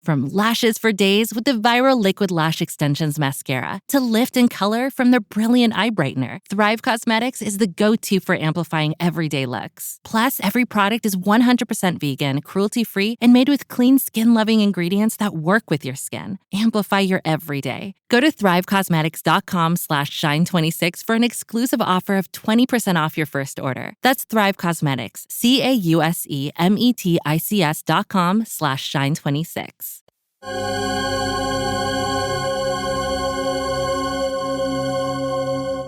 From lashes for days with the viral Liquid Lash Extensions Mascara to lift and color from their brilliant eye brightener, Thrive Cosmetics is the go-to for amplifying everyday looks. Plus, every product is 100% vegan, cruelty-free, and made with clean, skin-loving ingredients that work with your skin. Amplify your everyday. Go to thrivecosmetics.com/shine26 for an exclusive offer of 20% off your first order. That's Thrive Cosmetics, CAUSEMETICS.com/shine26.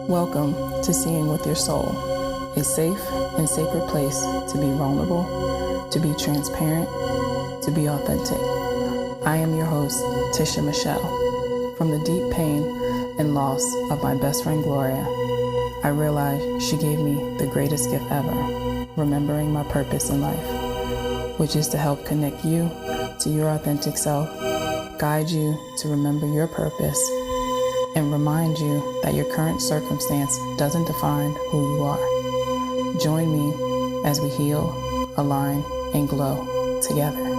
Welcome to Seeing with Your Soul, a safe and sacred place to be vulnerable, to be transparent, to be authentic. I am your host, Tisha Michelle. From the deep pain and loss of my best friend Gloria, I realized she gave me the greatest gift ever, remembering my purpose in life, which is to help connect you to your authentic self, guide you to remember your purpose, and remind you that your current circumstance doesn't define who you are. Join me as we heal, align, and glow together.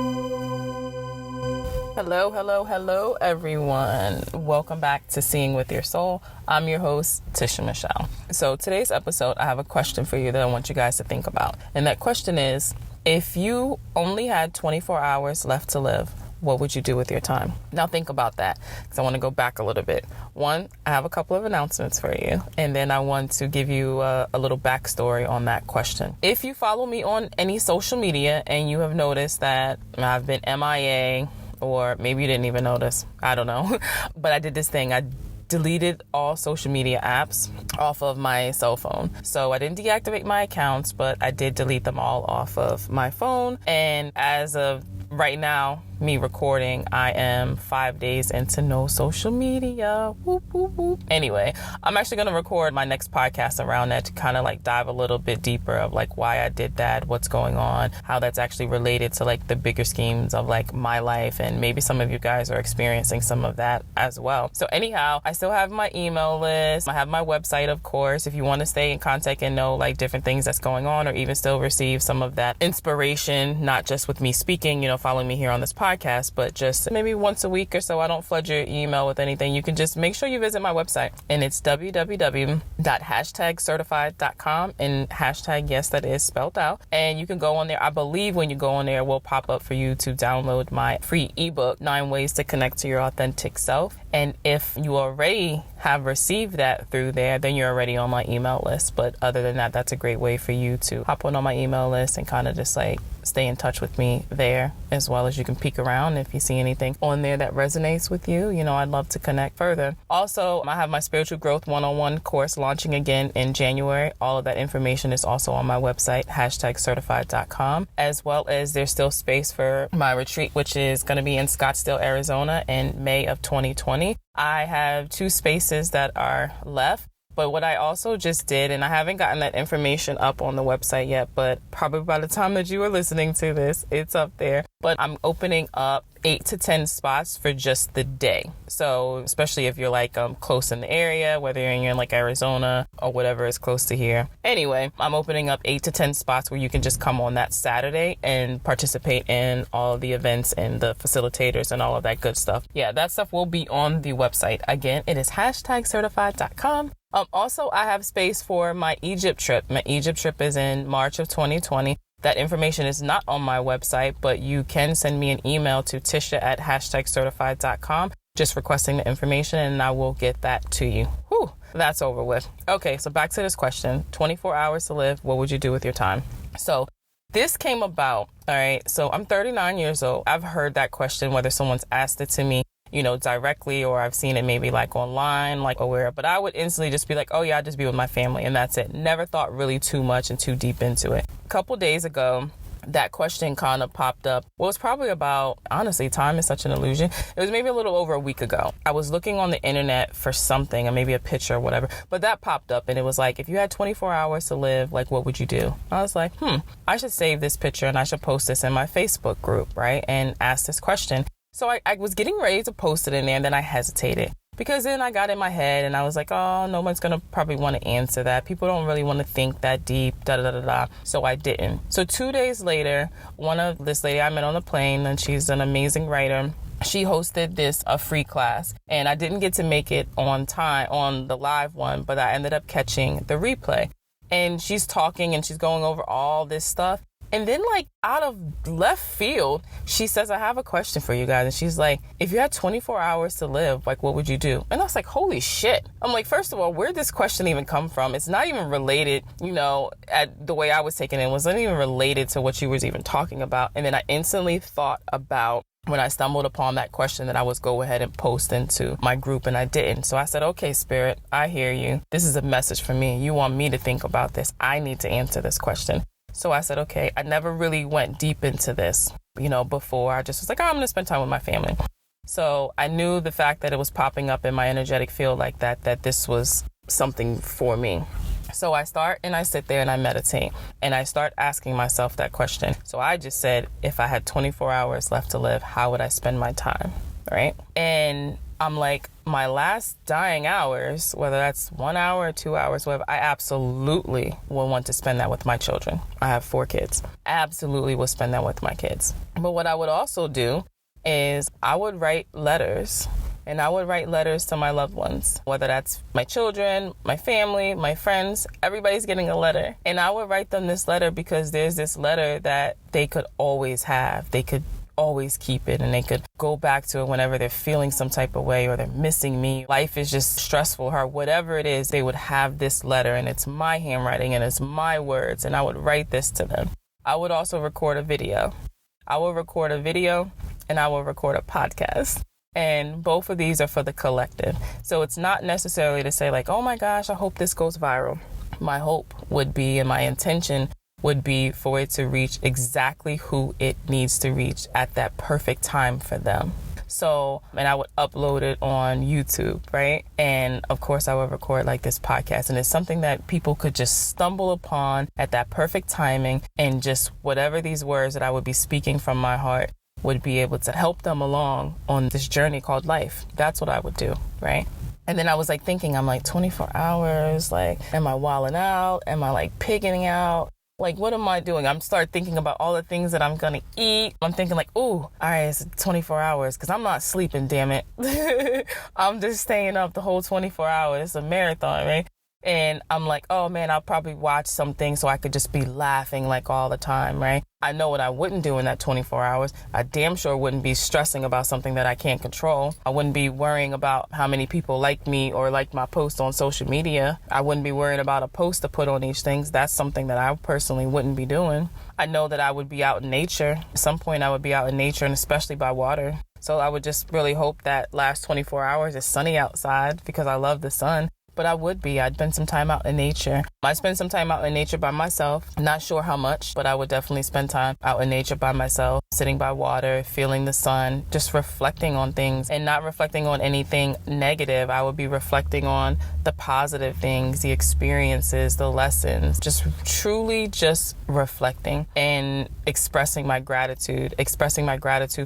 Hello, everyone. Welcome back to Seeing with Your Soul. I'm your host, Tisha Michelle. So today's episode, I have a question for you that I want you guys to think about. And that question is, if you only had 24 hours left to live, what would you do with your time? Now think about that, because I want to go back a little bit. One, I have a couple of announcements for you, and then I want to give you a little backstory on that question. If you follow me on any social media and you have noticed that I've been MIA, or maybe you didn't even notice, I don't know, but I did this thing. I deleted all social media apps off of my cell phone. So I didn't deactivate my accounts, but I did delete them all off of my phone. And as of right now, me recording, I am 5 days into no social media. Whoop, whoop, whoop. Anyway, I'm actually going to record my next podcast around that to kind of like dive a little bit deeper of like why I did that, what's going on, how that's actually related to like the bigger schemes of like my life. And maybe some of you guys are experiencing some of that as well. So anyhow, I still have my email list. I have my website, of course, if you want to stay in contact and know like different things that's going on, or even still receive some of that inspiration, not just with me speaking, following me here on this podcast, but just maybe once a week or so. I don't flood your email with anything. You can just make sure you visit my website, and it's www.hashtagcertified.com, and hashtag, yes, that is spelled out. And you can go on there. I believe when you go on there, it will pop up for you to download my free ebook, 9 Ways to Connect to Your Authentic Self. And if you already have received that through there, then you're already on my email list. But other than that, that's a great way for you to hop on my email list and kind of just like stay in touch with me there, as well as you can peek around if you see anything on there that resonates with you. I'd love to connect further. Also, I have my Spiritual Growth 101 course launching again in January. All of that information is also on my website, hashtagcertified.com, as well as there's still space for my retreat, which is going to be in Scottsdale, Arizona in May of 2020. I have 2 spaces that are left. But what I also just did, and I haven't gotten that information up on the website yet, but probably by the time that you are listening to this, it's up there. But I'm opening up 8 to 10 spots for just the day. So especially if you're like close in the area, whether you're in like Arizona or whatever is close to here. Anyway, I'm opening up 8 to 10 spots where you can just come on that Saturday and participate in all the events and the facilitators and all of that good stuff. Yeah, that stuff will be on the website. Again, it is hashtagcertified.com. Also, I have space for my Egypt trip. My Egypt trip is in March of 2020. That information is not on my website, but you can send me an email to tisha@hashtagcertified.com, just requesting the information, and I will get that to you. Whew, that's over with. Okay, so back to this question. 24 hours to live, what would you do with your time? So this came about, all right, so I'm 39 years old. I've heard that question, whether someone's asked it to me, directly, or I've seen it maybe like online, like aware, but I would instantly just be like, oh yeah, I'll just be with my family, and that's it. Never thought really too much and too deep into it. A couple days ago, that question kind of popped up. Well, it's probably about, honestly, time is such an illusion. It was maybe a little over a week ago. I was looking on the internet for something, or maybe a picture or whatever, but that popped up, and it was like, if you had 24 hours to live, like, what would you do? I was like, I should save this picture and I should post this in my Facebook group, right? And ask this question. So I was getting ready to post it in there, and then I hesitated. Because then I got in my head and I was like, oh, no one's going to probably want to answer that. People don't really want to think that deep, da-da-da-da-da. So I didn't. So 2 days later, this lady I met on the plane, and she's an amazing writer. she hosted a free class, and I didn't get to make it on time on the live one, but I ended up catching the replay. And she's talking and she's going over all this stuff. And then, like, out of left field, she says, I have a question for you guys. And she's like, if you had 24 hours to live, like, what would you do? And I was like, holy shit. I'm like, first of all, where'd this question even come from? It's not even related, at the way I was taking it. It wasn't even related to what she was even talking about. And then I instantly thought about when I stumbled upon that question that I was go ahead and post into my group, and I didn't. So I said, okay, Spirit, I hear you. This is a message for me. You want me to think about this. I need to answer this question. So I said, okay, I never really went deep into this, before. I just was like, I'm going to spend time with my family. So I knew the fact that it was popping up in my energetic field like that this was something for me. So I start and I sit there and I meditate and I start asking myself that question. So I just said, if I had 24 hours left to live, how would I spend my time? Right? And I'm like, my last dying hours, whether that's 1 hour or 2 hours, whatever, I absolutely will want to spend that with my children. I have 4 kids. Absolutely will spend that with my kids. But what I would also do is I would write letters. And I would write letters to my loved ones, whether that's my children, my family, my friends, everybody's getting a letter. And I would write them this letter because there's this letter that they could always have. They could always keep it and they could go back to it whenever they're feeling some type of way or they're missing me. Life is just stressful, or whatever it is, they would have this letter and it's my handwriting and it's my words, and I would write this to them. I would also record a video. I will record a video and I will record a podcast. And both of these are for the collective. So it's not necessarily to say like, oh my gosh, I hope this goes viral. My hope would be, and my intention would be, for it to reach exactly who it needs to reach at that perfect time for them. So, and I would upload it on YouTube, right? And of course I would record like this podcast, and it's something that people could just stumble upon at that perfect timing, and just whatever these words that I would be speaking from my heart would be able to help them along on this journey called life. That's what I would do, right? And then I was like thinking, I'm like 24 hours, like, am I wilding out? Am I like pigging out? Like, what am I doing? I'm start thinking about all the things that I'm going to eat. I'm thinking like, ooh, all right, it's 24 hours because I'm not sleeping, damn it. I'm just staying up the whole 24 hours. It's a marathon, right? And I'm like, oh man, I'll probably watch something so I could just be laughing like all the time, right? I know what I wouldn't do in that 24 hours. I damn sure wouldn't be stressing about something that I can't control. I wouldn't be worrying about how many people like me or like my post on social media. I wouldn't be worrying about a post to put on these things. That's something that I personally wouldn't be doing. I know that I would be out in nature. At some point I would be out in nature, and especially by water. So I would just really hope that last 24 hours is sunny outside because I love the sun. But I'd spend some time out in nature. I'd spend some time out in nature by myself. Not sure how much, but I would definitely spend time out in nature by myself, sitting by water, feeling the sun, just reflecting on things, and not reflecting on anything negative. I would be reflecting on the positive things, the experiences, the lessons, just truly just reflecting and expressing my gratitude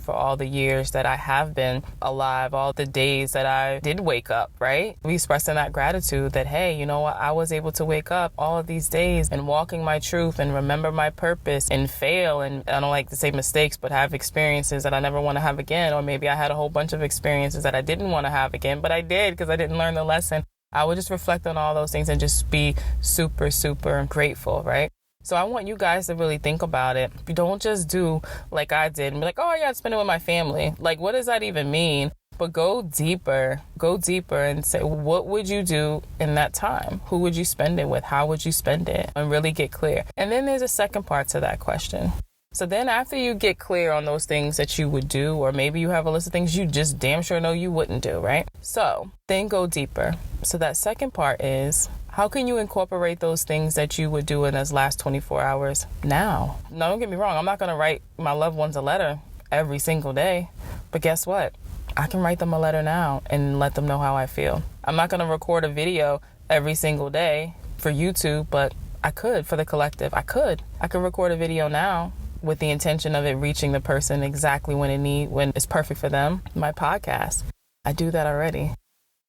for all the years that I have been alive, all the days that I did wake up, right? Expressing that gratitude that, hey, you know what, I was able to wake up all of these days and walking my truth and remember my purpose and fail, and I don't like to say mistakes, but have experiences that I never want to have again. Or maybe I had a whole bunch of experiences that I didn't want to have again, but I did because I didn't learn the lesson. I would just reflect on all those things and just be super, super grateful, right? So I want you guys to really think about it. You don't just do like I did and be like, oh yeah, I'd spend it with my family. Like, what does that even mean? But go deeper and say, what would you do in that time? Who would you spend it with? How would you spend it? And really get clear. And then there's a second part to that question. So then after you get clear on those things that you would do, or maybe you have a list of things you just damn sure know you wouldn't do, right? So then go deeper. So that second part is, how can you incorporate those things that you would do in those last 24 hours now? Now, don't get me wrong. I'm not going to write my loved ones a letter every single day. But guess what? I can write them a letter now and let them know how I feel. I'm not going to record a video every single day for YouTube, but I could for the collective. I could record a video now with the intention of it reaching the person exactly when it's perfect for them. My podcast, I do that already,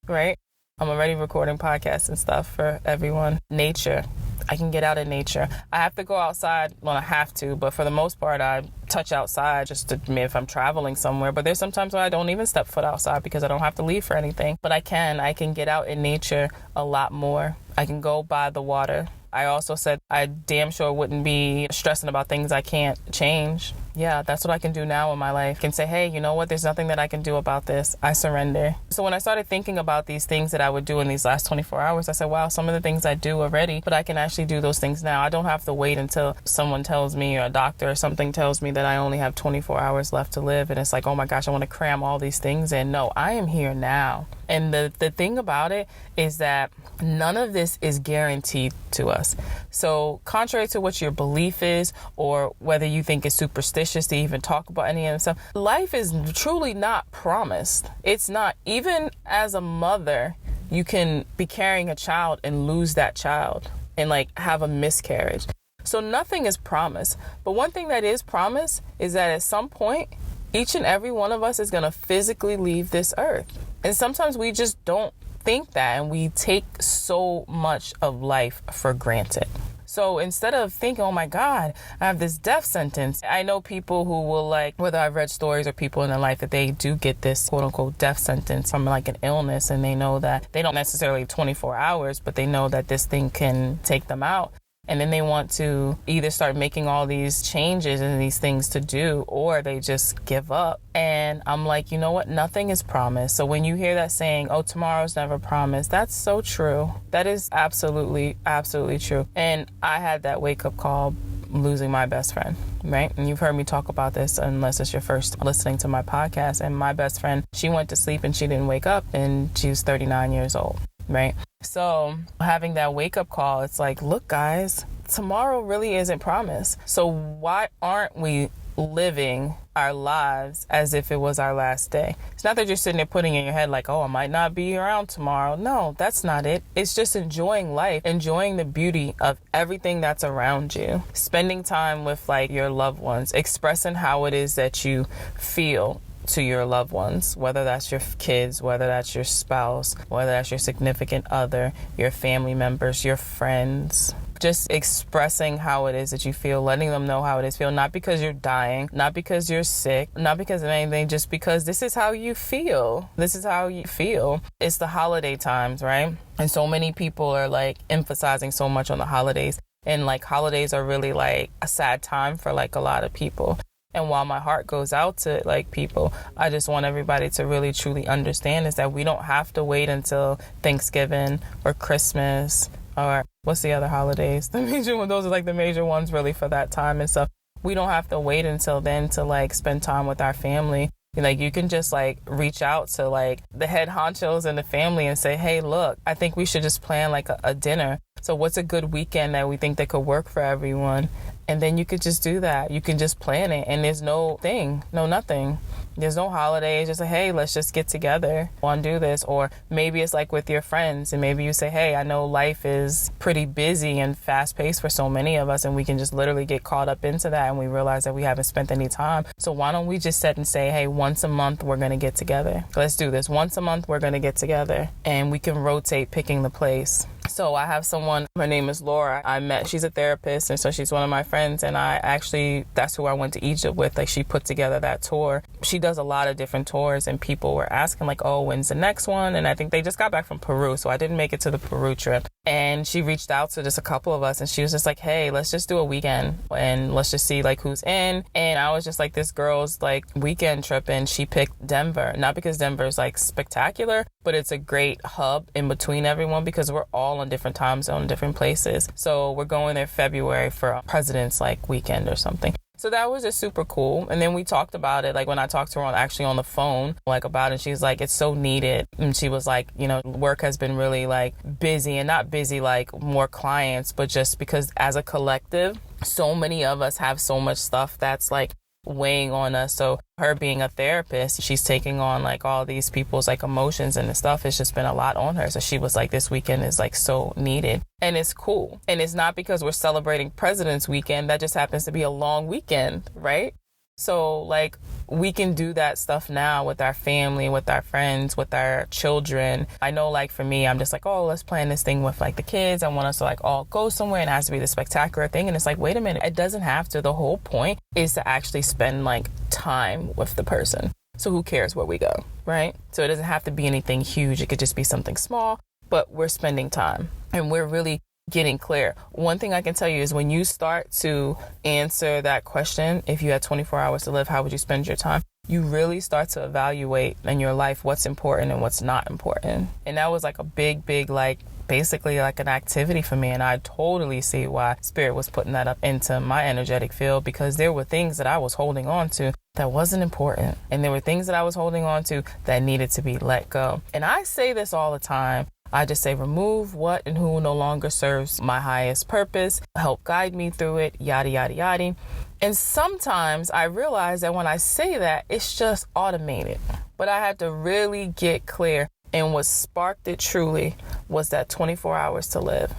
right? I'm already recording podcasts and stuff for everyone. Nature, I can get out in nature. I have to go outside when I have to, but for the most part, I touch outside just to, if I'm traveling somewhere. But there's sometimes where I don't even step foot outside because I don't have to leave for anything. But I can get out in nature a lot more. I can go by the water. I also said I damn sure wouldn't be stressing about things I can't change. Yeah, that's what I can do now in my life. I can say, hey, you know what? There's nothing that I can do about this. I surrender. So when I started thinking about these things that I would do in these last 24 hours, I said, wow, some of the things I do already, but I can actually do those things now. I don't have to wait until someone tells me, or a doctor or something tells me that I only have 24 hours left to live. And it's like, oh my gosh, I want to cram all these things in. No, I am here now. And the thing about it is that none of this is guaranteed to us. So contrary to what your belief is, or whether you think it's superstitious to even talk about any of this stuff, life is truly not promised. It's not. Even as a mother, you can be carrying a child and lose that child and like have a miscarriage. So nothing is promised. But one thing that is promised is that at some point, each and every one of us is going to physically leave this earth. And sometimes we just don't think that, and we take so much of life for granted. So instead of thinking, oh my God, I have this death sentence. I know people who will, like, whether I've read stories or people in their life that they do get this quote unquote death sentence from like an illness, and they know that they don't necessarily 24 hours, but they know that this thing can take them out. And then they want to either start making all these changes and these things to do, or they just give up. And I'm like, you know what? Nothing is promised. So when you hear that saying, oh, tomorrow's never promised, that's so true. That is absolutely, absolutely true. And I had that wake up call losing my best friend, right? And you've heard me talk about this unless it's your first listening to my podcast. And my best friend, she went to sleep and she didn't wake up, and she was 39 years old. Right? So having that wake up call, it's like, look, guys, tomorrow really isn't promised. So why aren't we living our lives as if it was our last day? It's not that you're sitting there putting in your head like, oh, I might not be around tomorrow. No, that's not it. It's just enjoying life, enjoying the beauty of everything that's around you, spending time with like your loved ones, expressing how it is that you feel to your loved ones, whether that's your kids, whether that's your spouse, whether that's your significant other, your family members, your friends. Just expressing how it is that you feel, letting them know how it is feel, not because you're dying, not because you're sick, not because of anything, just because this is how you feel. This is how you feel. It's the holiday times, right? And so many people are like emphasizing so much on the holidays. And like holidays are really like a sad time for like a lot of people. And while my heart goes out to like people, I just want everybody to really truly understand is that we don't have to wait until Thanksgiving or Christmas or what's the other holidays? The major ones, those are like the major ones really for that time and stuff. We don't have to wait until then to like spend time with our family. Like you can just like reach out to like the head honchos in the family and say, hey, look, I think we should just plan like a dinner. So what's a good weekend that we think that could work for everyone? And then you could just do that. You can just plan it. And there's no thing, no nothing. There's no holidays. Just like, hey, let's just get together and do this. Or maybe it's like with your friends. And maybe you say, hey, I know life is pretty busy and fast paced for so many of us. And we can just literally get caught up into that. And we realize that we haven't spent any time. So why don't we just sit and say, hey, once a month, we're going to get together. Let's do this. Once a month, we're going to get together. And we can rotate picking the place. So I have someone, her name is Laura. I met, she's a therapist, and so she's one of my friends, and that's who I went to Egypt with. Like, she put together that tour. She does a lot of different tours, and people were asking like, oh, when's the next one? And I think they just got back from Peru, so I didn't make it to the Peru trip. And she reached out to just a couple of us, and she was just like, hey, let's just do a weekend, and let's just see like who's in. And I was just like, this girl's like weekend trip, and she picked Denver. Not because Denver's like spectacular, but it's a great hub in between everyone because we're all on different time zone, different places. So we're going there February for a President's like weekend or something. So that was just super cool. And then we talked about it, like when I talked to her actually on the phone, like about it, she's like, it's so needed. And she was like, you know, work has been really like busy, and not busy like more clients, but just because as a collective, so many of us have so much stuff that's like weighing on us. So her being a therapist, she's taking on like all these people's like emotions and the stuff. It's just been a lot on her. So she was like, this weekend is like so needed. And it's cool. And it's not because we're celebrating President's Weekend. That just happens to be a long weekend, right? So like we can do that stuff now with our family, with our friends, with our children. I know like for me, I'm just like, oh, let's plan this thing with like the kids. I want us to like all go somewhere and it has to be the spectacular thing. And it's like, wait a minute, it doesn't have to. The whole point is to actually spend like time with the person. So who cares where we go, right? So it doesn't have to be anything huge. It could just be something small, but we're spending time and we're really getting clear. One thing I can tell you is when you start to answer that question, if you had 24 hours to live, how would you spend your time? You really start to evaluate in your life what's important and what's not important. And that was like a big, like basically like an activity for me. And I totally see why Spirit was putting that up into my energetic field, because there were things that I was holding on to that wasn't important. And there were things that I was holding on to that needed to be let go. And I say this all the time. I just say remove what and who no longer serves my highest purpose, help guide me through it, yada, yada, yada. And sometimes I realize that when I say that, it's just automated. But I had to really get clear. And what sparked it truly was that 24 hours to live.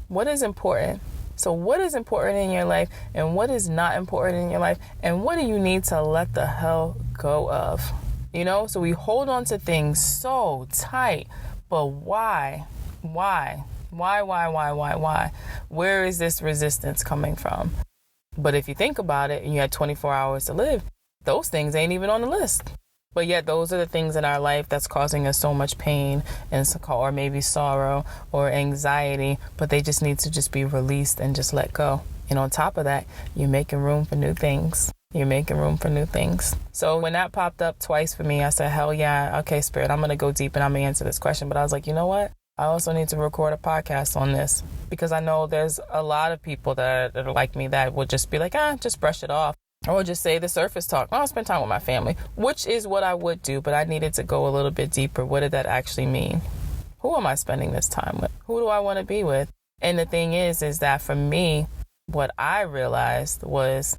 What is important? So what is important in your life and what is not important in your life? And what do you need to let the hell go of? You know, so we hold on to things so tight. But why? Why? Where is this resistance coming from? But if you think about it and you had 24 hours to live, those things ain't even on the list. But yet those are the things in our life that's causing us so much pain and or maybe sorrow or anxiety, but they just need to just be released and just let go. And on top of that, you're making room for new things. You're making room for new things. So when that popped up twice for me, I said, hell yeah. Okay, Spirit, I'm going to go deep and I'm going to answer this question. But I was like, you know what? I also need to record a podcast on this, because I know there's a lot of people that are like me that would just be like, just brush it off. Or just say the surface talk. I'll spend time with my family, which is what I would do. But I needed to go a little bit deeper. What did that actually mean? Who am I spending this time with? Who do I want to be with? And the thing is that for me, what I realized was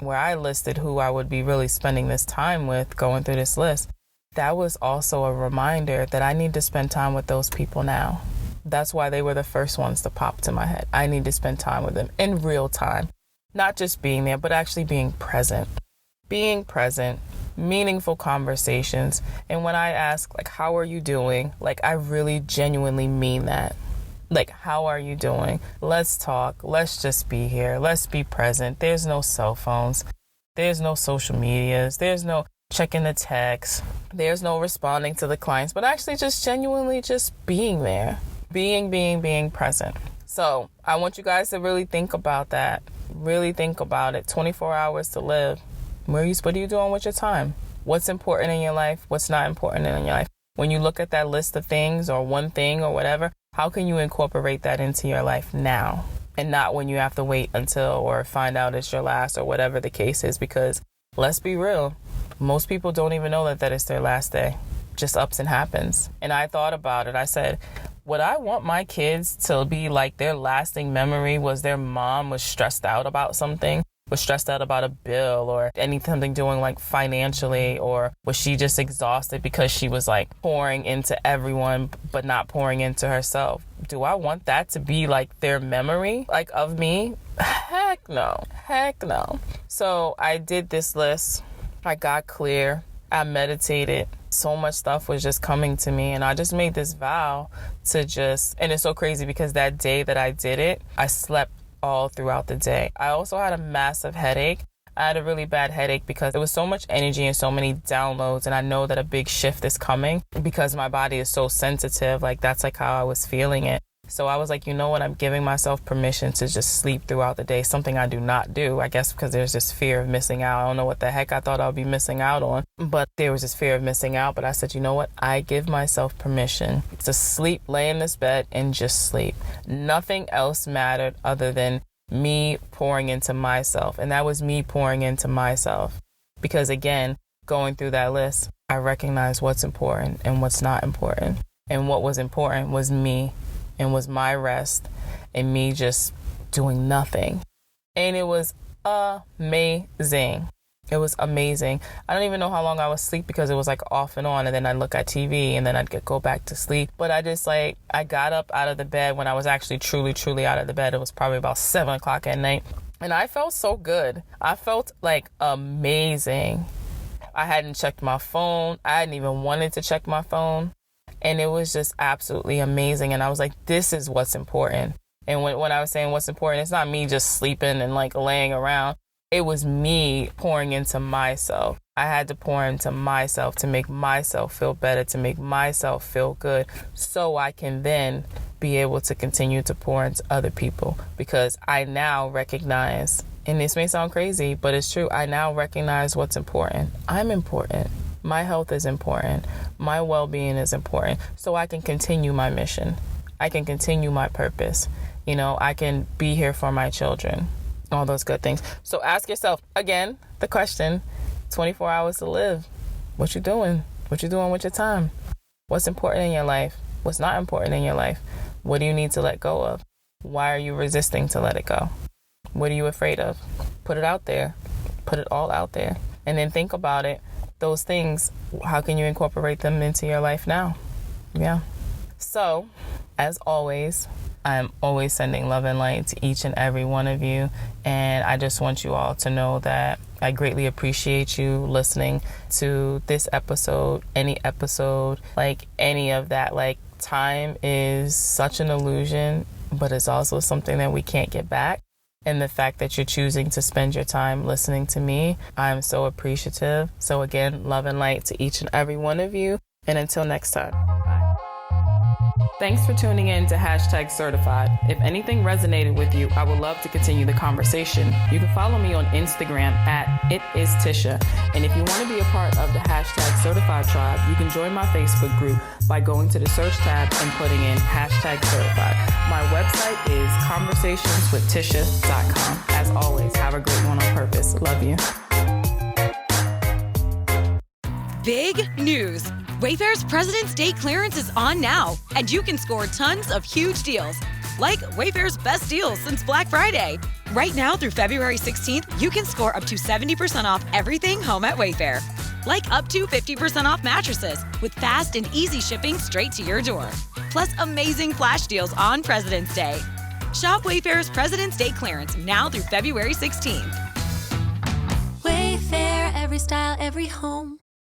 where I listed who I would be really spending this time with going through this list. That was also a reminder that I need to spend time with those people now. That's why they were the first ones to pop to my head. I need to spend time with them in real time. Not just being there, but actually being present. Being present, meaningful conversations. And when I ask, like, how are you doing? Like, I really genuinely mean that. Like, how are you doing? Let's talk. Let's just be here. Let's be present. There's no cell phones. There's no social medias. There's no checking the text. There's no responding to the clients, but actually just genuinely just being there. Being present. So I want you guys to really think about that. Really think about it. 24 hours to live. What are you doing with your time? What's important in your life? What's not important in your life? When you look at that list of things or one thing or whatever, how can you incorporate that into your life now and not when you have to wait until or find out it's your last or whatever the case is? Because let's be real. Most people don't even know that it's their last day. Just ups and happens. And I thought about it. I said, would I want my kids to be like their lasting memory was their mom was stressed out about something, was stressed out about a bill or anything doing like financially, or was she just exhausted because she was like pouring into everyone but not pouring into herself? Do I want that to be like their memory, like of me? Heck no. So I did this list. I got clear. I meditated. So much stuff was just coming to me, and I just made this vow to and it's so crazy because that day that I did it, I slept all throughout the day. I also had a massive headache. I had a really bad headache because there was so much energy and so many downloads, and I know that a big shift is coming because my body is so sensitive. Like, that's like how I was feeling it. So I was like, you know what? I'm giving myself permission to just sleep throughout the day, something I do not do, I guess, because there's this fear of missing out. I don't know what the heck I thought I would be missing out on, but there was this fear of missing out. But I said, you know what? I give myself permission to sleep, lay in this bed and just sleep. Nothing else mattered other than me pouring into myself. And that was me pouring into myself. Because again, going through that list, I recognized what's important and what's not important. And what was important was me. And was my rest and me just doing nothing. And it was amazing. It was amazing. I don't even know how long I was asleep because it was like off and on. And then I'd look at TV and then I'd go back to sleep. But I got up out of the bed when I was actually truly out of the bed. It was probably about 7 o'clock at night. And I felt so good. I felt like amazing. I hadn't checked my phone. I hadn't even wanted to check my phone. And it was just absolutely amazing. And I was like, this is what's important. And when I was saying what's important, it's not me just sleeping and like laying around. It was me pouring into myself. I had to pour into myself to make myself feel better, to make myself feel good, so I can then be able to continue to pour into other people. Because I now recognize, and this may sound crazy, but it's true, I now recognize what's important. I'm important. My health is important. My well-being is important. So I can continue my mission. I can continue my purpose. You know, I can be here for my children. All those good things. So ask yourself, again, the question, 24 hours to live. What you doing? What you doing with your time? What's important in your life? What's not important in your life? What do you need to let go of? Why are you resisting to let it go? What are you afraid of? Put it out there. Put it all out there. And then think about it. Those things, how can you incorporate them into your life now? Yeah. So, as always, I'm always sending love and light to each and every one of you. And I just want you all to know that I greatly appreciate you listening to this episode, any episode, like any of that. Like, time is such an illusion, but it's also something that we can't get back. And the fact that you're choosing to spend your time listening to me, I'm so appreciative. So again, love and light to each and every one of you. And until next time. Thanks for tuning in to #certified. If anything resonated with you, I would love to continue the conversation. You can follow me on Instagram at @itistisha. And if you want to be a part of the #certified tribe, you can join my Facebook group by going to the search tab and putting in #certified. My website is conversationswithtisha.com. As always, have a great one on purpose. Love you. Big news! Wayfair's President's Day clearance is on now, and you can score tons of huge deals, like Wayfair's best deals since Black Friday. Right now through February 16th, you can score up to 70% off everything home at Wayfair, like up to 50% off mattresses with fast and easy shipping straight to your door. Plus amazing flash deals on President's Day. Shop Wayfair's President's Day clearance now through February 16th. Wayfair, every style, every home.